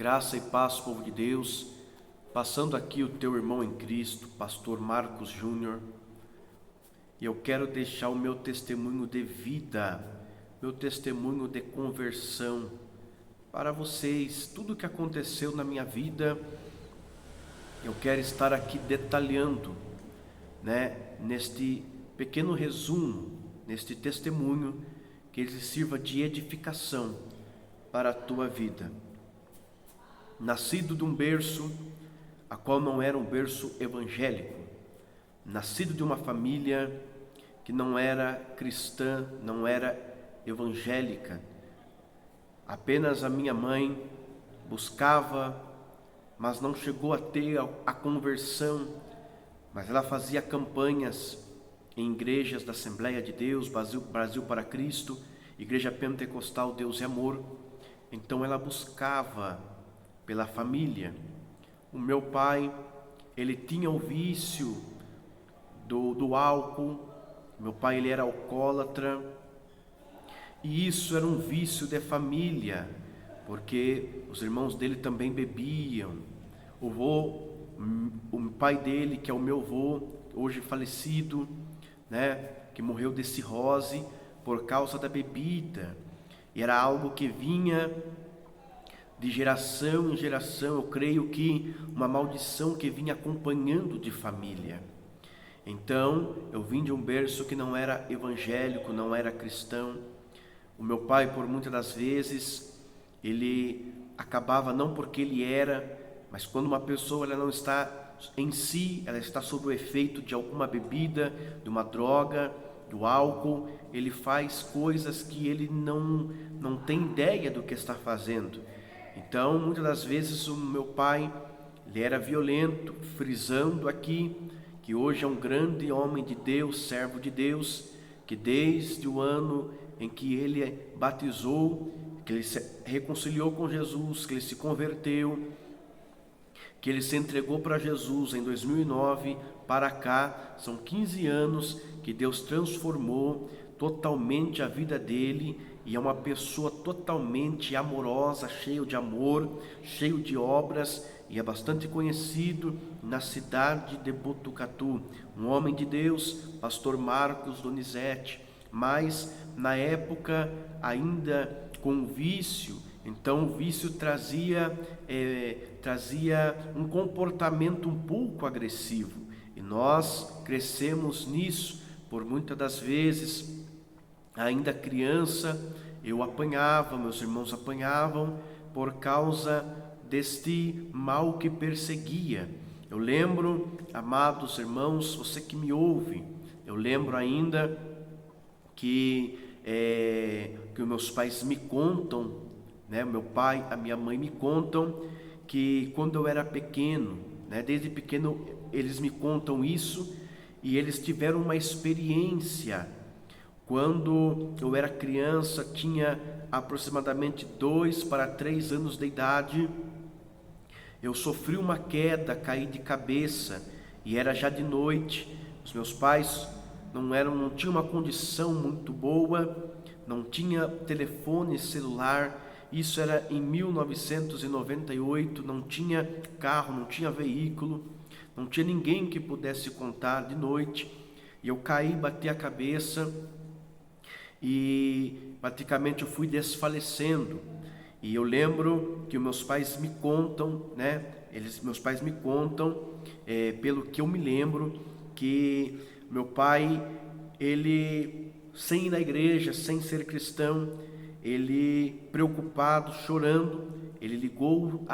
Graça e paz, povo de Deus, passando aqui o teu irmão em Cristo, pastor Marcos Júnior, e eu quero deixar o meu testemunho de vida, meu testemunho de conversão para vocês. Tudo o que aconteceu na minha vida, eu quero estar aqui detalhando, neste pequeno resumo, neste testemunho, que ele sirva de edificação para a tua vida. Nascido de um berço, a qual não era um berço evangélico, nascido de uma família que não era cristã, não era evangélica. Apenas a minha mãe buscava, mas não chegou a ter a conversão, mas ela fazia campanhas em igrejas da Assembleia de Deus, Brasil para Cristo, Igreja Pentecostal Deus e Amor. Então ela buscava pela família. O meu pai, ele tinha o vício do álcool. Meu pai, ele era alcoólatra, e isso era um vício de família, porque os irmãos dele também bebiam. O pai dele, que é o meu avô, hoje falecido, que morreu de cirrose por causa da bebida, e era algo que vinha de geração em geração. Eu creio que uma maldição que vinha acompanhando de família. Então, eu vim de um berço que não era evangélico, não era cristão. O meu pai, por muitas das vezes, ele acabava, não porque ele era, mas quando uma pessoa ela não está em si, ela está sob o efeito de alguma bebida, de uma droga, do álcool, ele faz coisas que ele não tem ideia do que está fazendo. Então, muitas das vezes o meu pai, ele era violento, frisando aqui que hoje é um grande homem de Deus, servo de Deus, que desde o ano em que ele batizou, que ele se reconciliou com Jesus, que ele se converteu, que ele se entregou para Jesus em 2009, para cá, são 15 anos que Deus transformou totalmente a vida dele, e é uma pessoa totalmente amorosa, cheio de amor, cheio de obras, e é bastante conhecido na cidade de Botucatu. Um homem de Deus, pastor Marcos Donizete, mas na época ainda com vício. Então o vício trazia um comportamento um pouco agressivo, e nós crescemos nisso. Por muitas das vezes, ainda criança, eu apanhava, meus irmãos apanhavam por causa deste mal que perseguia. Eu lembro, amados irmãos, você que me ouve, eu lembro ainda que os meus pais me contam, meu pai, a minha mãe me contam que quando eu era pequeno, desde pequeno eles me contam isso, e eles tiveram uma experiência. Quando eu era criança, tinha aproximadamente 2 para 3 anos de idade, eu sofri uma queda, caí de cabeça, e era já de noite. Os meus pais não tinham uma condição muito boa, não tinha telefone celular. Isso era em 1998, não tinha carro, não tinha veículo, não tinha ninguém que pudesse contar de noite. E eu caí, bati a cabeça, e praticamente eu fui desfalecendo. E eu lembro que meus pais me contam, pelo que eu me lembro, que meu pai, ele, sem ir na igreja, sem ser cristão, ele preocupado, chorando, ele ligou o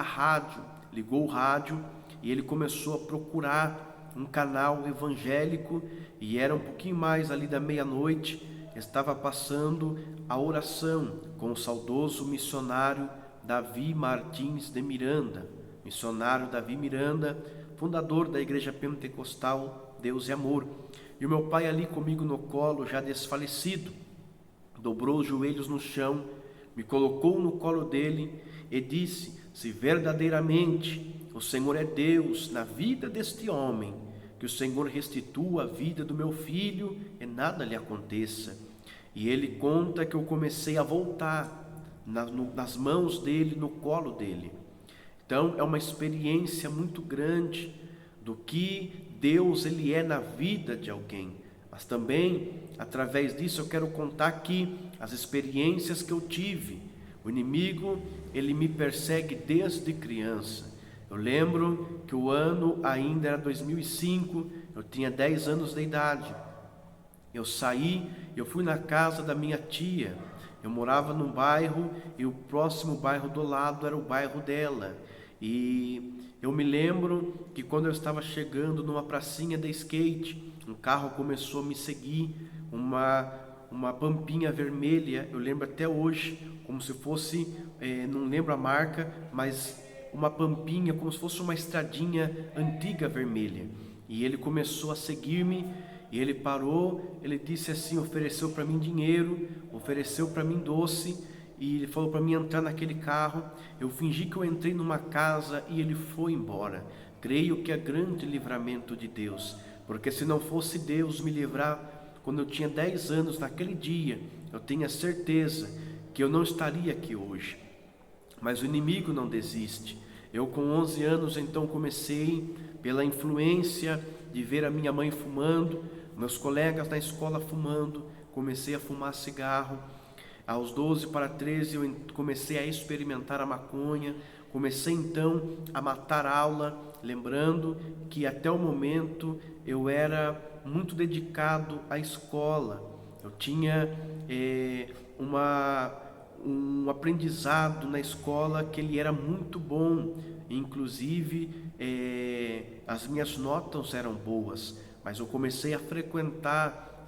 rádio, e ele começou a procurar um canal evangélico, e era um pouquinho mais ali da meia-noite. Estava passando a oração com o saudoso missionário Davi Martins de Miranda, fundador da Igreja Pentecostal Deus e Amor. E o meu pai ali comigo no colo, já desfalecido, dobrou os joelhos no chão, me colocou no colo dele e disse: se verdadeiramente o Senhor é Deus na vida deste homem, que o Senhor restitua a vida do meu filho e nada lhe aconteça. E ele conta que eu comecei a voltar nas mãos dele, no colo dele. Então é uma experiência muito grande do que Deus ele é na vida de alguém. Mas também, através disso, eu quero contar aqui as experiências que eu tive. O inimigo, ele me persegue desde criança. Eu lembro que o ano ainda era 2005, eu tinha 10 anos de idade. Eu fui na casa da minha tia. Eu morava num bairro e o próximo bairro do lado era o bairro dela. E eu me lembro que quando eu estava chegando numa pracinha de skate, um carro começou a me seguir, uma pampinha vermelha, eu lembro até hoje, como se fosse, não lembro a marca, mas uma pampinha, como se fosse uma estradinha antiga vermelha. E ele começou a seguir-me, e ele parou, ele disse assim, ofereceu para mim dinheiro, ofereceu para mim doce, e ele falou para mim entrar naquele carro. Eu fingi que eu entrei numa casa e ele foi embora. Creio que é grande livramento de Deus, porque se não fosse Deus me livrar quando eu tinha 10 anos naquele dia, eu tenho a certeza que eu não estaria aqui hoje. Mas o inimigo não desiste. Eu com 11 anos então comecei, pela influência de ver a minha mãe fumando, meus colegas na escola fumando, comecei a fumar cigarro. Aos 12 para 13 eu comecei a experimentar a maconha, comecei então a matar aula, lembrando que até o momento eu era muito dedicado à escola. Eu tinha um aprendizado na escola que ele era muito bom, inclusive as minhas notas eram boas, mas eu comecei a frequentar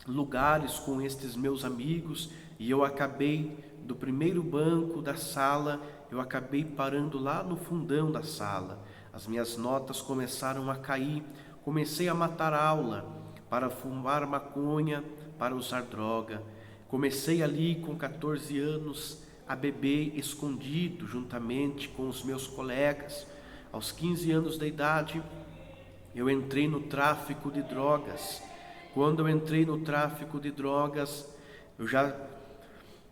lugares com estes meus amigos e eu acabei do primeiro banco da sala, eu acabei parando lá no fundão da sala. As minhas notas começaram a cair, comecei a matar aula para fumar maconha, para usar droga. Comecei ali com 14 anos a beber escondido juntamente com os meus colegas. Aos 15 anos de idade eu entrei no tráfico de drogas. Quando eu entrei no tráfico de drogas,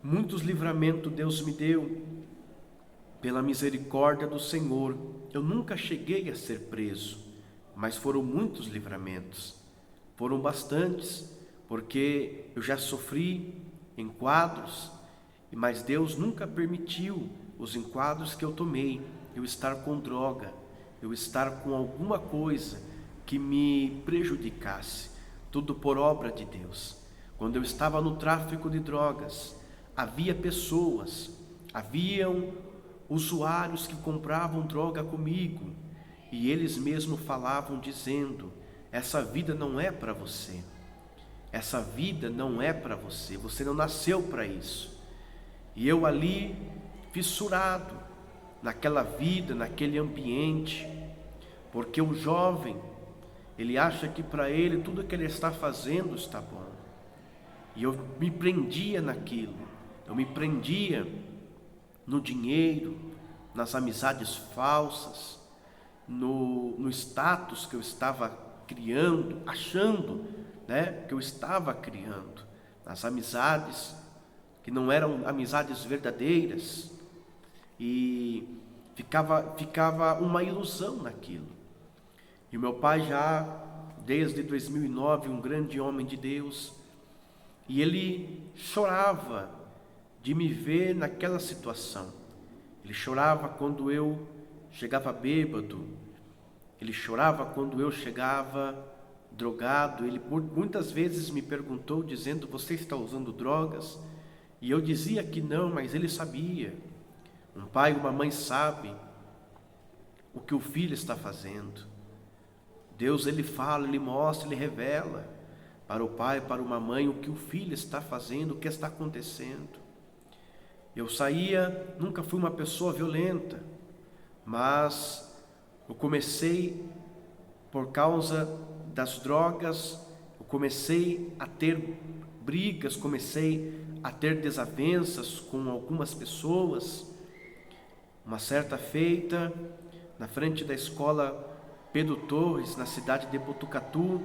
muitos livramentos Deus me deu, pela misericórdia do Senhor. Eu nunca cheguei a ser preso, mas foram muitos livramentos, foram bastantes, porque eu já sofri enquadros, mas Deus nunca permitiu os enquadros que eu tomei, eu estar com droga, eu estar com alguma coisa que me prejudicasse. Tudo por obra de Deus. Quando eu estava no tráfico de drogas, haviam usuários que compravam droga comigo, e eles mesmos falavam dizendo: essa vida não é para você, essa vida não é para você, você não nasceu para isso. E eu ali, fissurado naquela vida, naquele ambiente, porque o jovem, ele acha que para ele tudo que ele está fazendo está bom. E eu me prendia naquilo, eu me prendia no dinheiro, nas amizades falsas, no status que eu estava criando, achando, que eu estava criando, nas amizades que não eram amizades verdadeiras, e ficava uma ilusão naquilo. E o meu pai já, desde 2009, um grande homem de Deus, e ele chorava de me ver naquela situação. Ele chorava quando eu chegava bêbado, ele chorava quando eu chegava drogado. Ele muitas vezes me perguntou, dizendo: você está usando drogas? E eu dizia que não, mas ele sabia. Um pai e uma mãe sabem o que o filho está fazendo. Deus, ele fala, ele mostra, ele revela para o pai, para uma mãe, o que o filho está fazendo, o que está acontecendo. Eu saía, nunca fui uma pessoa violenta, mas eu comecei, por causa das drogas, eu comecei a ter brigas, comecei a ter desavenças com algumas pessoas. Uma certa feita, na frente da escola Pedro Torres, na cidade de Botucatu,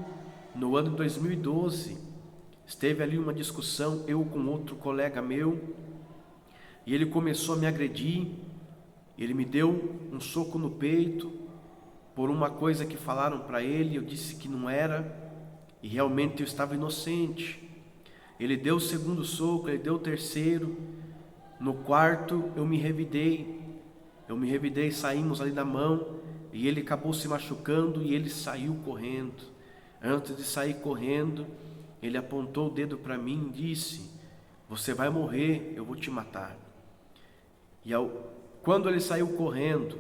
no ano de 2012, esteve ali uma discussão, eu com outro colega meu, e ele começou a me agredir, Ele me deu um soco no peito por uma coisa que falaram para ele. Eu disse que não era, e realmente eu estava inocente. Ele deu o segundo soco, ele deu o terceiro. No quarto eu me revidei, saímos ali na mão, e ele acabou se machucando e ele saiu correndo. Antes de sair correndo, ele apontou o dedo para mim e disse: você vai morrer, eu vou te matar. E quando ele saiu correndo,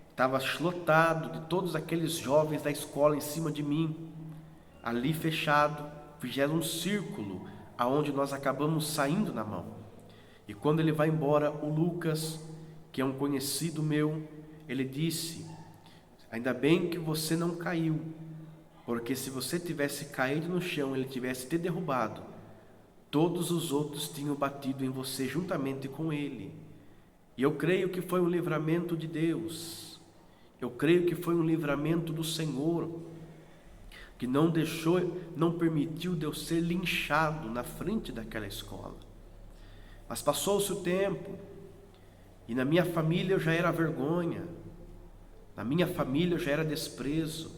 estava lotado de todos aqueles jovens da escola em cima de mim, ali fechado, fizeram um círculo, aonde nós acabamos saindo na mão. E quando ele vai embora, o Lucas, que é um conhecido meu, ele disse: ainda bem que você não caiu, porque se você tivesse caído no chão, ele tivesse te derrubado, todos os outros tinham batido em você juntamente com ele. E eu creio que foi um livramento de Deus, eu creio que foi um livramento do Senhor, que não permitiu de eu ser linchado na frente daquela escola. Mas passou-se o tempo, e na minha família eu já era vergonha, na minha família eu já era desprezo,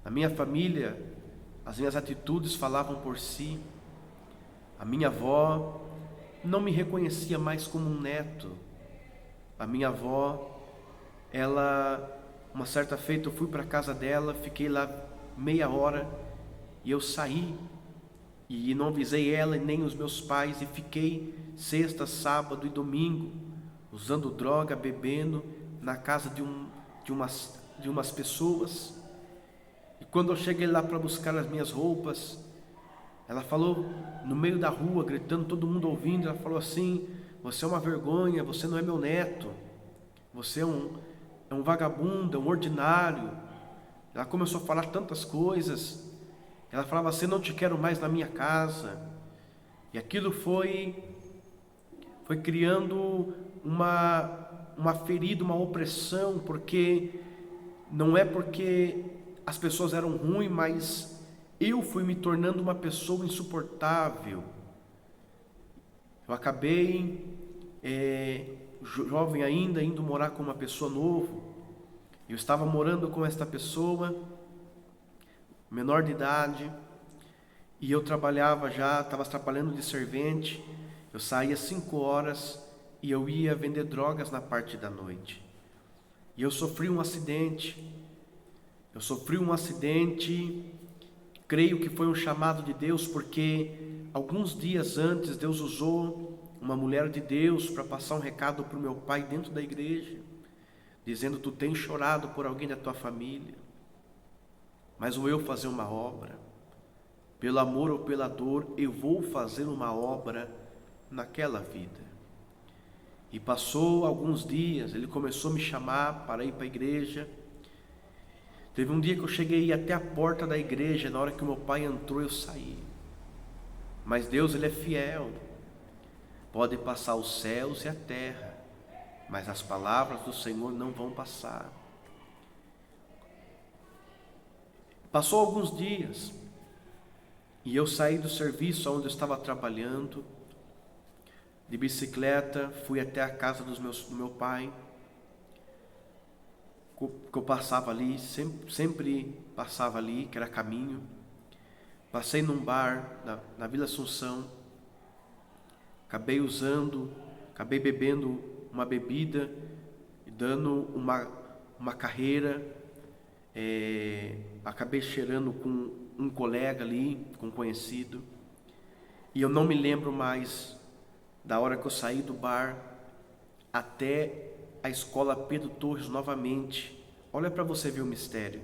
na minha família as minhas atitudes falavam por si. A minha avó não me reconhecia mais como um neto. A minha avó, uma certa feita eu fui para a casa dela, fiquei lá meia hora e eu saí e não avisei ela e nem os meus pais, e fiquei sexta, sábado e domingo usando droga, bebendo na casa de umas pessoas. E quando eu cheguei lá para buscar as minhas roupas, ela falou no meio da rua, gritando, todo mundo ouvindo, ela falou assim: você é uma vergonha, você não é meu neto, você é um vagabundo, é um ordinário. Ela começou a falar tantas coisas. Ela falava assim: não te quero mais na minha casa. E aquilo foi criando uma ferida, uma opressão, porque não é porque as pessoas eram ruins, mas eu fui me tornando uma pessoa insuportável. Eu acabei, jovem ainda, indo morar com uma pessoa nova. Eu estava morando com esta pessoa, menor de idade, e eu estava trabalhando de servente. Eu saía 5 horas e eu ia vender drogas na parte da noite. E eu sofri um acidente. Creio que foi um chamado de Deus, porque alguns dias antes Deus usou uma mulher de Deus para passar um recado para o meu pai dentro da igreja, dizendo: tu tens chorado por alguém da tua família, mas vou eu fazer uma obra, pelo amor ou pela dor, eu vou fazer uma obra naquela vida. E passou alguns dias, ele começou a me chamar para ir para a igreja. Teve um dia que eu cheguei até a porta da igreja, na hora que o meu pai entrou eu saí. Mas Deus, Ele é fiel. Pode passar os céus e a terra, mas as palavras do Senhor não vão passar. Passou alguns dias e eu saí do serviço onde eu estava trabalhando, de bicicleta, fui até a casa do meu pai, que eu passava ali, sempre passava ali, que era caminho. Passei num bar na Vila Assunção, acabei bebendo uma bebida e dando uma carreira, acabei cheirando com um colega ali, com um conhecido, e eu não me lembro mais da hora que eu saí do bar até a escola Pedro Torres novamente. Olha para você ver o mistério.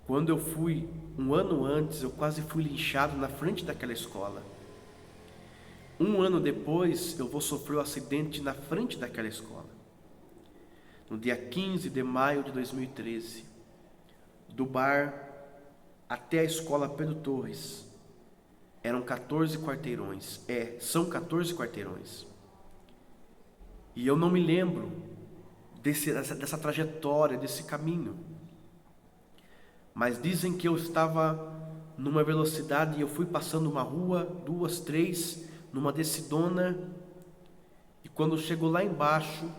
Quando eu fui, um ano antes, eu quase fui linchado na frente daquela escola. Um ano depois, eu vou sofrer um acidente na frente daquela escola. No dia 15 de maio de 2013, do bar até a escola Pedro Torres, eram 14 quarteirões. São 14 quarteirões. E eu não me lembro dessa trajetória, desse caminho. Mas dizem que eu estava numa velocidade e eu fui passando uma rua, 2, 3, numa descidona. E quando chegou lá embaixo,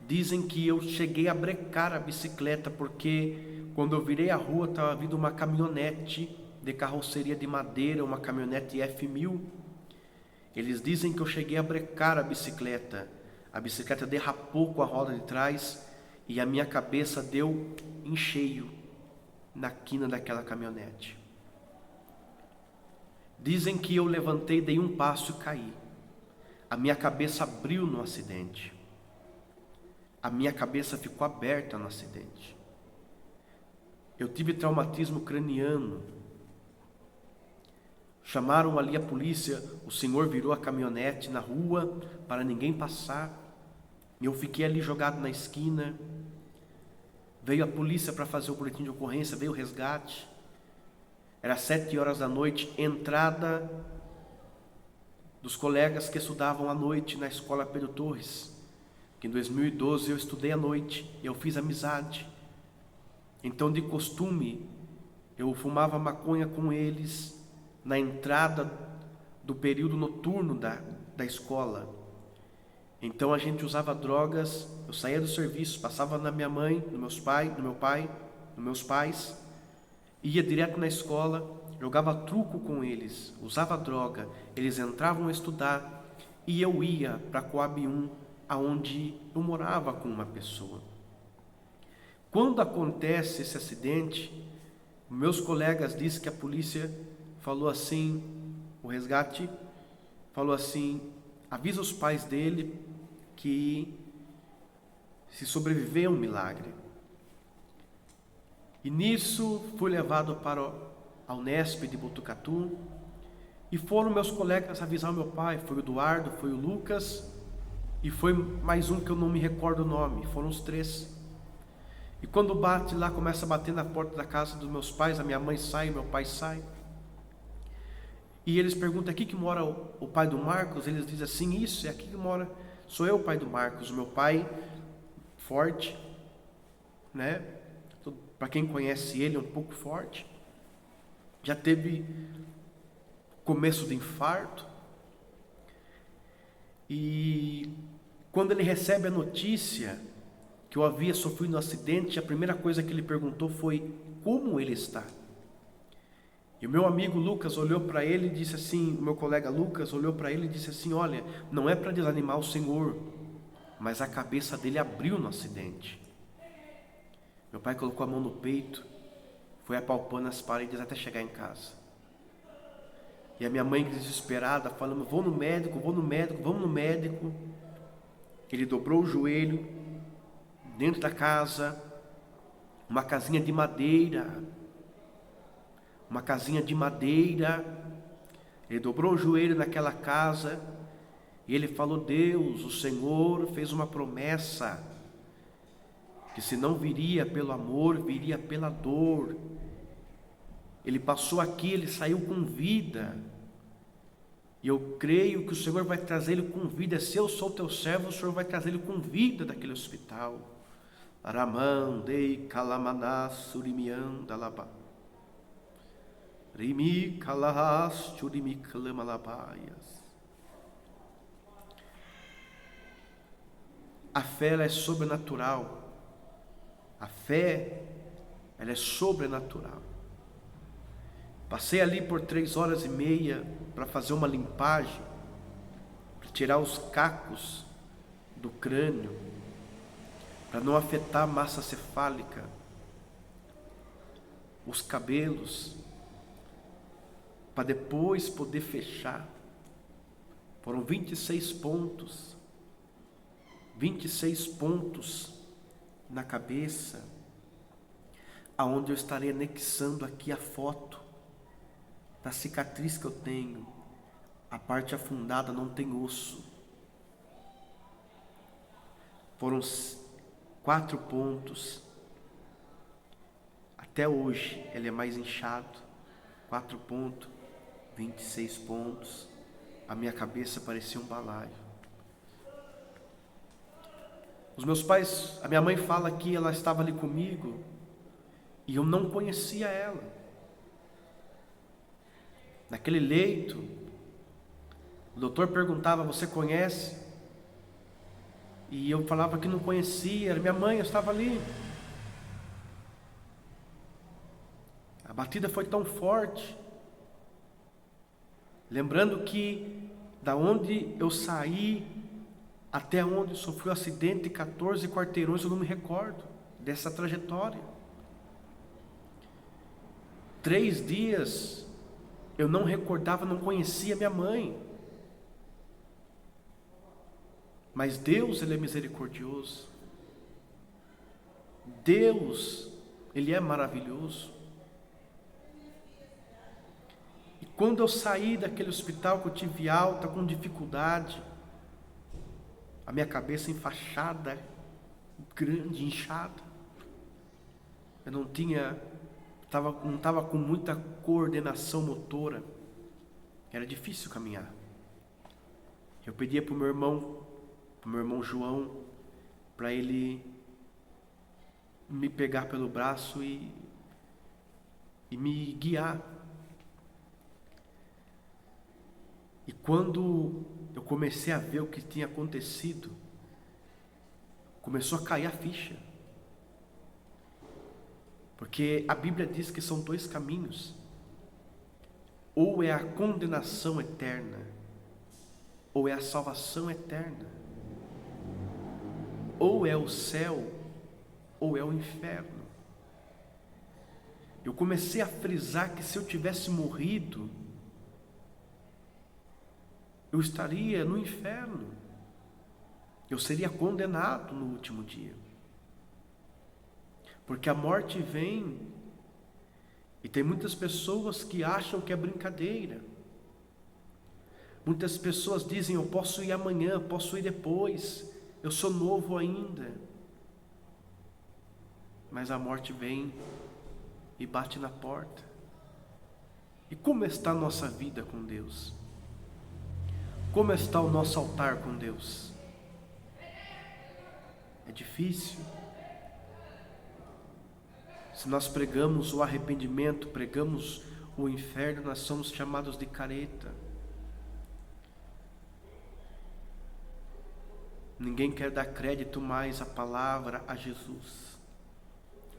Dizem que eu cheguei a brecar a bicicleta porque quando eu virei a rua estava vindo uma caminhonete de carroceria de madeira, uma caminhonete F1000. Eles dizem que eu cheguei a brecar a bicicleta derrapou com a roda de trás e a minha cabeça deu em cheio na quina daquela caminhonete. Dizem que eu levantei, dei um passo e caí. A minha cabeça abriu no acidente. A minha cabeça ficou aberta no acidente. Eu tive traumatismo craniano. Chamaram ali a polícia, o senhor virou a caminhonete na rua para ninguém passar. Eu fiquei ali jogado na esquina. Veio a polícia para fazer o boletim de ocorrência, veio o resgate. Era 7 horas da noite, entrada dos colegas que estudavam à noite na escola Pedro Torres, que em 2012 eu estudei à noite, eu fiz amizade. Então, de costume, eu fumava maconha com eles na entrada do período noturno da escola. Então a gente usava drogas, eu saía do serviço, passava na minha mãe, no meu pai, nos meus pais, ia direto na escola, jogava truco com eles, usava droga, eles entravam a estudar e eu ia para a Coab 1, aonde eu morava com uma pessoa. Quando acontece esse acidente, meus colegas dizem que a polícia falou assim, o resgate falou assim, avisa os pais dele que se sobreviver é um milagre. E nisso fui levado para a Unesp de Botucatu e foram meus colegas avisar o meu pai, foi o Eduardo, foi o Lucas e foi mais um que eu não me recordo o nome, foram os 3. E quando bate lá, começa a bater na porta da casa dos meus pais, a minha mãe sai, meu pai sai. E eles perguntam, aqui que mora o pai do Marcos? Eles dizem assim, isso, é aqui que mora, sou eu o pai do Marcos. O meu pai, forte, né? Para quem conhece ele, é um pouco forte. Já teve começo de infarto. E quando ele recebe a notícia que eu havia sofrido um acidente, a primeira coisa que ele perguntou foi, como ele está? E o meu amigo Lucas olhou para ele e disse assim, o meu colega Lucas olhou para ele e disse assim, olha, não é para desanimar o Senhor, mas a cabeça dele abriu no acidente. Meu pai colocou a mão no peito, foi apalpando as paredes até chegar em casa. E a minha mãe desesperada, falando, vou no médico, vamos no médico. Ele dobrou o joelho, dentro da casa, uma casinha de madeira, ele dobrou o joelho naquela casa, e ele falou, Deus, o Senhor fez uma promessa, que se não viria pelo amor, viria pela dor. Ele passou aqui, ele saiu com vida, e eu creio que o Senhor vai trazer ele com vida. Se eu sou teu servo, o Senhor vai trazer ele com vida daquele hospital. Aramandei kalamaná surimian dalaba. Rimi kalahas churimi kalamalabaias. A fé, ela é sobrenatural. A fé, ela é sobrenatural. Passei ali por 3h30 para fazer uma limpagem, para tirar os cacos do crânio, para não afetar a massa cefálica, os cabelos, para depois poder fechar. Foram 26 pontos na cabeça, aonde eu estarei anexando aqui a foto da cicatriz que eu tenho. A parte afundada não tem osso. Foram 4 pontos. Até hoje ele é mais inchado. 4 pontos, 26 pontos. A minha cabeça parecia um balaio. Os meus pais, a minha mãe fala que ela estava ali comigo e eu não conhecia ela. Naquele leito, o doutor perguntava, você conhece? E eu falava que não conhecia, era minha mãe, eu estava ali. A batida foi tão forte. Lembrando que da onde eu saí até onde sofri o acidente, 14 quarteirões, eu não me recordo dessa trajetória. 3 dias eu não recordava, não conhecia minha mãe. Mas Deus, Ele é misericordioso. Deus, Ele é maravilhoso. E quando eu saí daquele hospital que eu tive alta, com dificuldade, a minha cabeça enfaixada, grande, inchada, eu não estava com muita coordenação motora, era difícil caminhar. Eu pedia para o meu irmão João, para ele me pegar pelo braço e me guiar. E quando eu comecei a ver o que tinha acontecido, começou a cair a ficha. Porque a Bíblia diz que são 2 caminhos. Ou é a condenação eterna, ou é a salvação eterna. Ou é o céu, ou é o inferno. Eu comecei a frisar que se eu tivesse morrido, eu estaria no inferno. Eu seria condenado no último dia. Porque a morte vem, e tem muitas pessoas que acham que é brincadeira. Muitas pessoas dizem, eu posso ir amanhã, posso ir depois, eu sou novo ainda. Mas a morte vem e bate na porta. E como está a nossa vida com Deus? Como está o nosso altar com Deus? É difícil. Se nós pregamos o arrependimento, pregamos o inferno, nós somos chamados de careta. Ninguém quer dar crédito mais à palavra, a Jesus,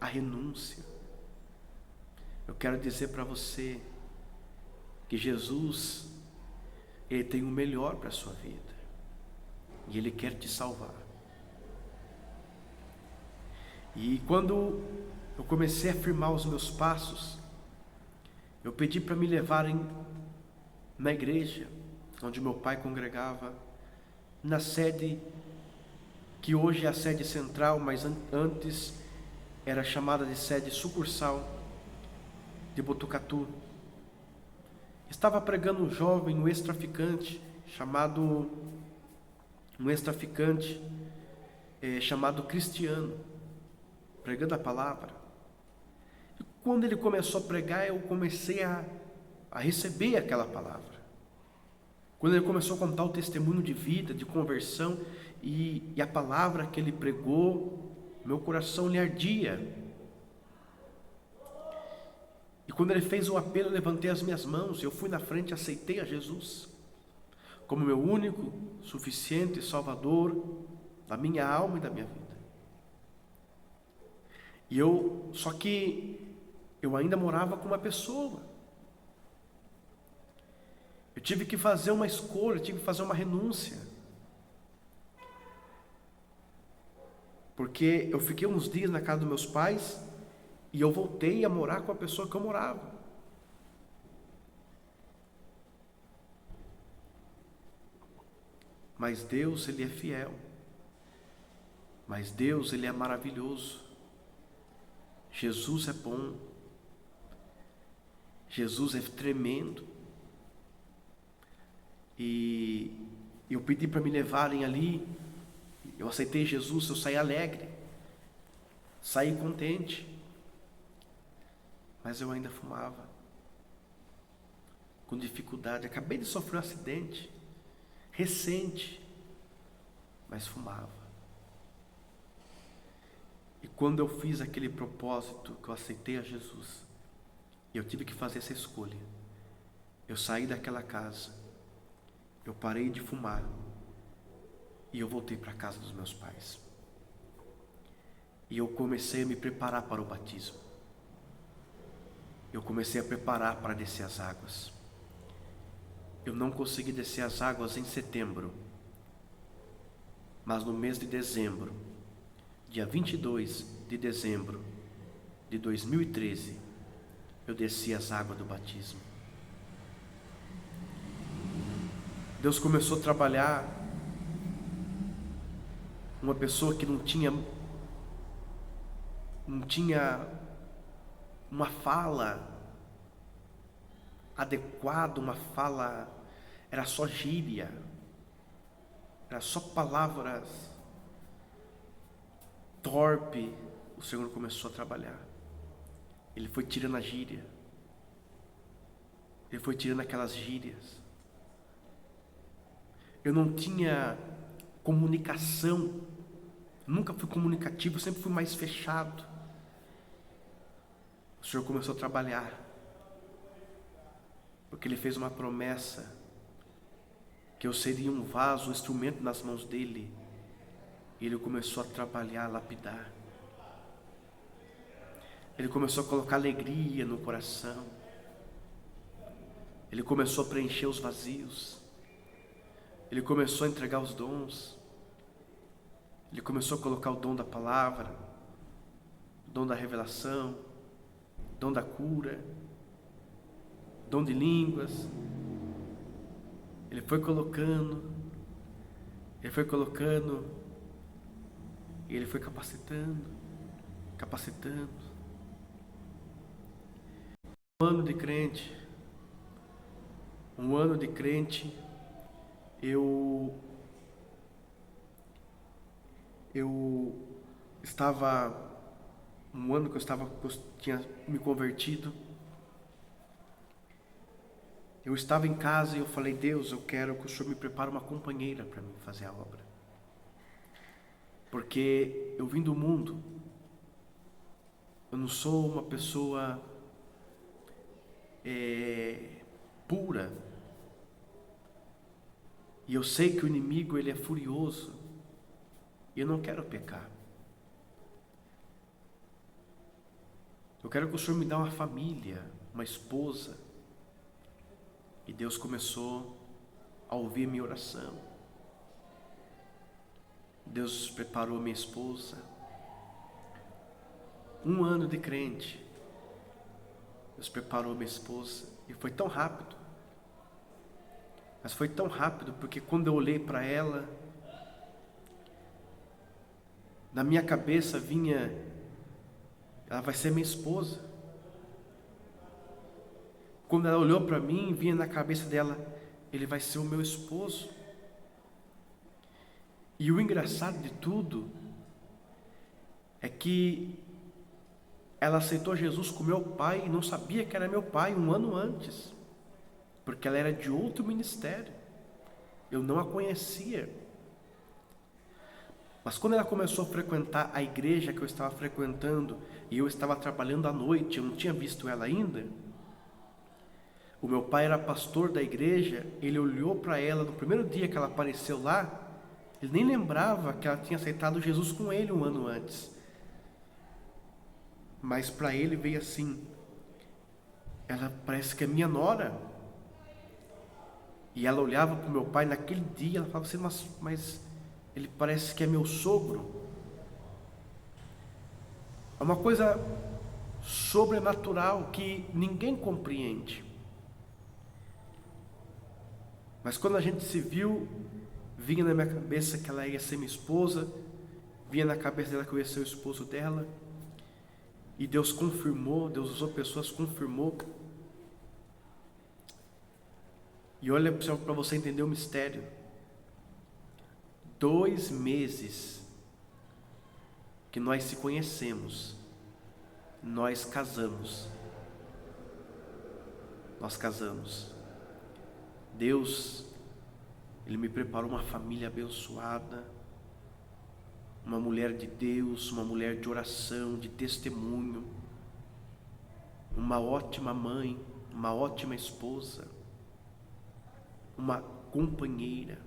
a renúncia. Eu quero dizer para você que Jesus, Ele tem o melhor para a sua vida, e Ele quer te salvar. E quando eu comecei a firmar os meus passos, eu pedi para me levarem na igreja onde meu pai congregava, na sede que hoje é a sede central, mas antes era chamada de sede sucursal de Botucatu. Estava pregando um jovem, um ex-traficante, chamado Cristiano, pregando a palavra. E quando ele começou a pregar, eu comecei a receber aquela palavra. Quando ele começou a contar o testemunho de vida, de conversão, e a palavra que ele pregou, meu coração lhe ardia. E quando ele fez o apelo, eu levantei as minhas mãos, eu fui na frente e aceitei a Jesus como meu único, suficiente Salvador da minha alma e da minha vida. Só que eu ainda morava com uma pessoa. Eu tive que fazer uma escolha, tive que fazer uma renúncia. Porque eu fiquei uns dias na casa dos meus pais e eu voltei a morar com a pessoa que eu morava. Mas Deus, Ele é fiel. Mas Deus, Ele é maravilhoso. Jesus é bom. Jesus é tremendo. E eu pedi para me levarem ali. Eu aceitei Jesus, eu saí alegre. Saí contente. Mas eu ainda fumava. Com dificuldade. Acabei de sofrer um acidente. Recente. Mas fumava. E quando eu fiz aquele propósito, que eu aceitei a Jesus, eu tive que fazer essa escolha. Eu saí daquela casa. Eu parei de fumar. E eu voltei para a casa dos meus pais. E eu comecei a me preparar para o batismo. Eu comecei a preparar para descer as águas. Eu não consegui descer as águas em setembro, mas no mês de dezembro, dia 22 de dezembro de 2013, eu desci as águas do batismo. Deus começou a trabalhar uma pessoa que não tinha uma fala adequada, uma fala, era só gíria, era só palavras torpe. O Senhor começou a trabalhar. Ele foi tirando a gíria, ele foi tirando aquelas gírias. Eu não tinha comunicação, nunca fui comunicativo, sempre fui mais fechado. O Senhor começou a trabalhar, porque Ele fez uma promessa, que eu seria um vaso, um instrumento nas mãos dEle. E Ele começou a trabalhar, a lapidar. Ele começou a colocar alegria no coração. Ele começou a preencher os vazios. Ele começou a entregar os dons. Ele começou a colocar o dom da palavra, o dom da revelação, o dom da cura, o dom de línguas. Ele foi colocando, e ele foi capacitando. Um ano de crente, eu estava, um ano que eu tinha me convertido, eu estava em casa e eu falei: Deus, eu quero que o Senhor me prepare uma companheira para mim fazer a obra. Porque eu vim do mundo, eu não sou uma pessoa pura. E eu sei que o inimigo, ele é furioso. E eu não quero pecar. Eu quero que o Senhor me dê uma família, uma esposa. E Deus começou a ouvir minha oração. Deus preparou minha esposa. Um ano de crente, Deus preparou minha esposa. E foi tão rápido. Mas foi tão rápido porque quando eu olhei para ela, na minha cabeça vinha: ela vai ser minha esposa. Quando ela olhou para mim, vinha na cabeça dela: ele vai ser o meu esposo. E o engraçado de tudo é que ela aceitou Jesus como meu pai e não sabia que era meu pai um ano antes, porque ela era de outro ministério. Eu não a conhecia. Mas quando ela começou a frequentar a igreja que eu estava frequentando, e eu estava trabalhando à noite, eu não tinha visto ela ainda, o meu pai era pastor da igreja. Ele olhou para ela no primeiro dia que ela apareceu lá. Ele nem lembrava que ela tinha aceitado Jesus com ele um ano antes. Mas para ele veio assim: ela parece que é minha nora. E ela olhava para o meu pai naquele dia, ela falava assim: mas ele parece que é meu sogro. É uma coisa sobrenatural que ninguém compreende. Mas quando a gente se viu, vinha na minha cabeça que ela ia ser minha esposa, vinha na cabeça dela que eu ia ser o esposo dela. E Deus confirmou, Deus usou pessoas, confirmou. E olha para você entender o mistério. 2 meses que nós se conhecemos, nós casamos. Deus, Ele me preparou uma família abençoada, uma mulher de Deus, uma mulher de oração, de testemunho, uma ótima mãe, uma ótima esposa, uma companheira.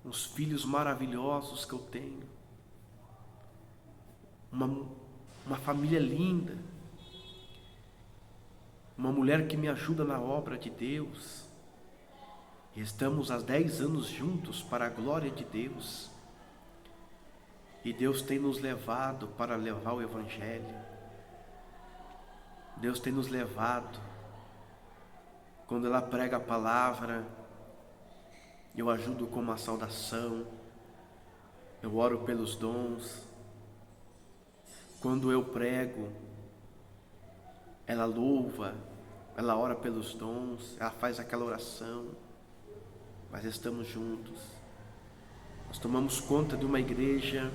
uns filhos maravilhosos que eu tenho, uma família linda, uma mulher que me ajuda na obra de Deus. E estamos há 10 anos juntos para a glória de Deus. E Deus tem nos levado para levar o Evangelho. Deus tem nos levado. Quando ela prega a palavra, eu ajudo com uma saudação, eu oro pelos dons. Quando eu prego, ela louva, ela ora pelos dons, ela faz aquela oração. Mas estamos juntos. Nós tomamos conta de uma igreja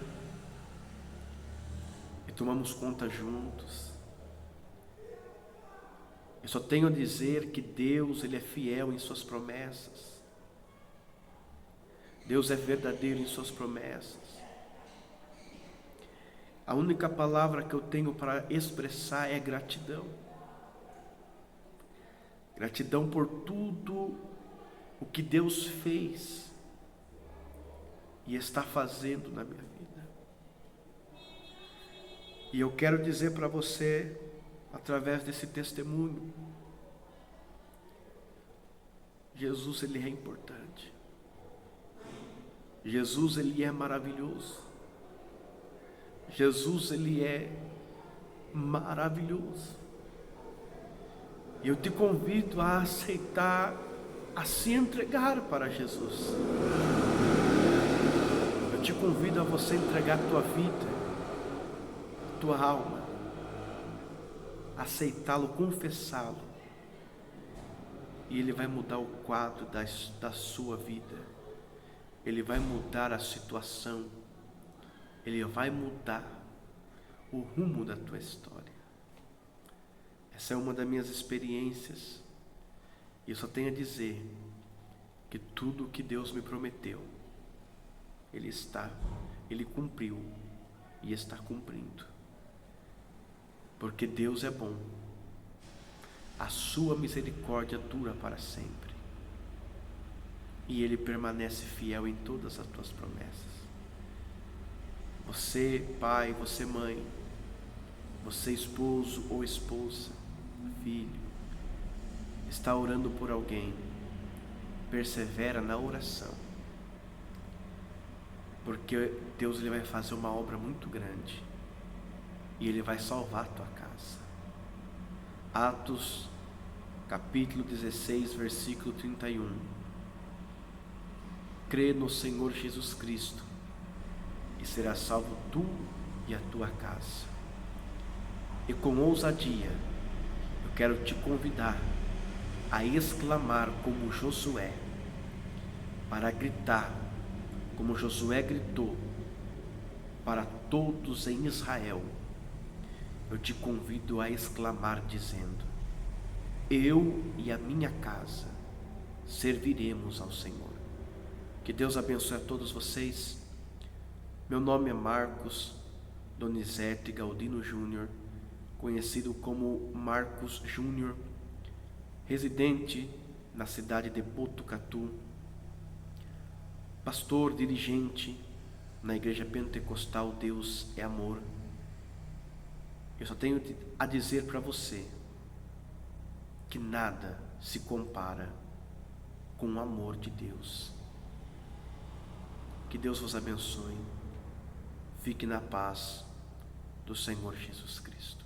e tomamos conta juntos. Eu só tenho a dizer que Deus, Ele é fiel em suas promessas. Deus é verdadeiro em suas promessas. A única palavra que eu tenho para expressar é gratidão. Gratidão por tudo o que Deus fez e está fazendo na minha vida. E eu quero dizer para você, através desse testemunho, Jesus, Ele é importante. Jesus, Ele é maravilhoso. Jesus, Ele é maravilhoso. E eu te convido a aceitar, a se entregar para Jesus. Eu te convido a você entregar a tua vida, a tua alma, aceitá-lo, confessá-lo, e Ele vai mudar o quadro da sua vida. Ele vai mudar a situação. Ele vai mudar o rumo da tua história. Essa é uma das minhas experiências. E eu só tenho a dizer que tudo o que Deus me prometeu, Ele cumpriu e está cumprindo. Porque Deus é bom. A sua misericórdia dura para sempre. E Ele permanece fiel em todas as tuas promessas. Você, pai, você, mãe, você, esposo ou esposa, filho, está orando por alguém, persevera na oração, porque Deus, Ele vai fazer uma obra muito grande e Ele vai salvar a tua casa. Atos capítulo 16, versículo 31. Crê no Senhor Jesus Cristo e serás salvo tu e a tua casa. E com ousadia eu quero te convidar a exclamar como Josué, para gritar como Josué gritou para todos em Israel. Eu te convido a exclamar dizendo: eu e a minha casa serviremos ao Senhor. Que Deus abençoe a todos vocês. Meu nome é Marcos Donizete Galdino Júnior, conhecido como Marcos Júnior, residente na cidade de Botucatu, pastor dirigente na Igreja Pentecostal Deus é Amor. Eu só tenho a dizer para você que nada se compara com o amor de Deus. Que Deus vos abençoe. Fique na paz do Senhor Jesus Cristo.